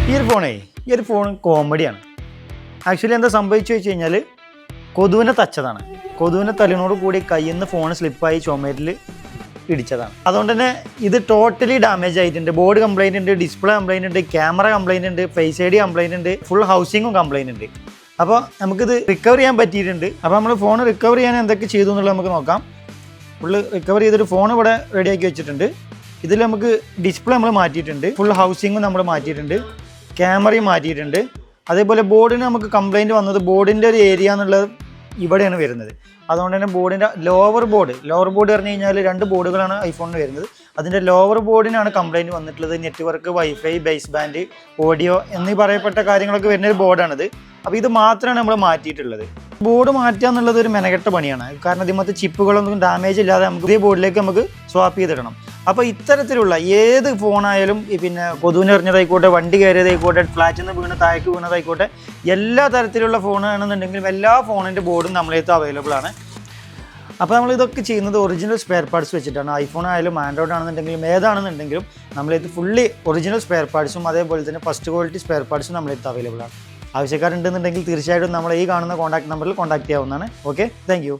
ഈ ഒരു ഫോൺ കോമഡിയാണ്. ആക്ച്വലി എന്താ സംഭവിച്ചു വെച്ച് കഴിഞ്ഞാൽ കൊതുവിനെ തച്ചതാണ്. കൊതുവിനെ തല്ലിനോട് കൂടി കയ്യിൽ നിന്ന് ഫോൺ സ്ലിപ്പായി ചുമരിൽ ഇടിച്ചതാണ്. അതുകൊണ്ട് തന്നെ ഇത് ടോട്ടലി ഡാമേജ് ആയിട്ടുണ്ട്. ബോർഡ് കംപ്ലൈൻറ്റ് ഉണ്ട്, ഡിസ്പ്ലേ കംപ്ലൈൻറ്റ് ഉണ്ട്, ക്യാമറ കംപ്ലൈൻറ്റ് ഉണ്ട്, ഫേസ് ഐ ഡി കംപ്ലൈൻറ്റ് ഉണ്ട്, ഫുൾ ഹൗസിങ്ങും കംപ്ലൈൻറ്റ് ഉണ്ട്. അപ്പോൾ നമുക്കിത് റിക്കവർ ചെയ്യാൻ പറ്റിയിട്ടുണ്ട്. അപ്പോൾ നമ്മൾ ഫോൺ റിക്കവർ ചെയ്യാൻ എന്തൊക്കെ ചെയ്തു എന്നുള്ളത് നമുക്ക് നോക്കാം. ഫുള്ള് റിക്കവർ ചെയ്തൊരു ഫോൺ ഇവിടെ റെഡിയാക്കി വെച്ചിട്ടുണ്ട്. ഇതിൽ നമുക്ക് ഡിസ്പ്ലേ നമ്മൾ മാറ്റിയിട്ടുണ്ട്, ഫുൾ ഹൗസിങ്ങും നമ്മൾ മാറ്റിയിട്ടുണ്ട്, ക്യാമറയും മാറ്റിയിട്ടുണ്ട്. അതേപോലെ ബോർഡിന് നമുക്ക് കംപ്ലൈൻറ്റ് വന്നത് ബോർഡിൻ്റെ ഒരു ഏരിയ എന്നുള്ളത് ഇവിടെയാണ് വരുന്നത്. അതുകൊണ്ട് തന്നെ ബോർഡിൻ്റെ ലോവർ ബോർഡ് പറഞ്ഞു കഴിഞ്ഞാൽ 2 ബോർഡുകളാണ് ഐഫോണിന് വരുന്നത്. അതിൻ്റെ ലോവർ ബോർഡിനാണ് കംപ്ലൈൻറ്റ് വന്നിട്ടുള്ളത്. Network, wifi, base band, audio എന്നീ പറയപ്പെട്ട കാര്യങ്ങളൊക്കെ വരുന്ന ഒരു ബോർഡാണിത്. അപ്പോൾ ഇത് മാത്രമാണ് നമ്മൾ മാറ്റിയിട്ടുള്ളത്. ബോർഡ് മാറ്റുക എന്നുള്ളത് ഒരു മെനക്കെട്ട പണിയാണ്. കാരണം ഇതിമത്തെ ചിപ്പുകളൊന്നും ഡാമേജ് ഇല്ലാതെ നമുക്ക് ഇതേ ബോർഡിലേക്ക് നമുക്ക് സ്വാപ്പ് ചെയ്തിടണം. അപ്പോൾ ഇത്തരത്തിലുള്ള ഏത് ഫോണായാലും പിന്നെ കൊതുവിനെറിഞ്ഞതായിക്കോട്ടെ, വണ്ടി കയറിയതായിക്കോട്ടെ, ഫ്ലാറ്റിൽ നിന്ന് വീണ് താഴേക്ക് വീണതായിക്കോട്ടെ, എല്ലാ തരത്തിലുള്ള ഫോണാണെന്നുണ്ടെങ്കിലും എല്ലാ ഫോണിൻ്റെ ബോർഡും നമ്മളേത്ത് അവൈലബിൾ ആണ്. അപ്പോൾ നമ്മളിതൊക്കെ ചെയ്യുന്നത് ഒറിജിനൽ സ്പെയർ പാർട്സ് വെച്ചിട്ടാണ്. ഐഫോൺ ആയാലും ആൻഡ്രോയിഡ് ആണെന്നുണ്ടെങ്കിലും ഏതാണെന്നുണ്ടെങ്കിലും നമ്മളേത്ത് ഫുള്ളി ഒറിജിനൽ സ്പെയർ പാർട്സും അതേപോലെ തന്നെ ഫസ്റ്റ് ക്വാളിറ്റി സ്പെയർ പാർട്സും നമ്മളേത്ത് അവൈലബിൾ ആണ്. ആവശ്യക്കാരുണ്ടെന്നുണ്ടെങ്കിൽ തീർച്ചയായിട്ടും നമ്മൾ ഈ കാണുന്ന കോൺടാക്ട് നമ്പറിൽ കോൺടാക്ട് ചെയ്യാവുന്നതാണ്. Okay, thank you.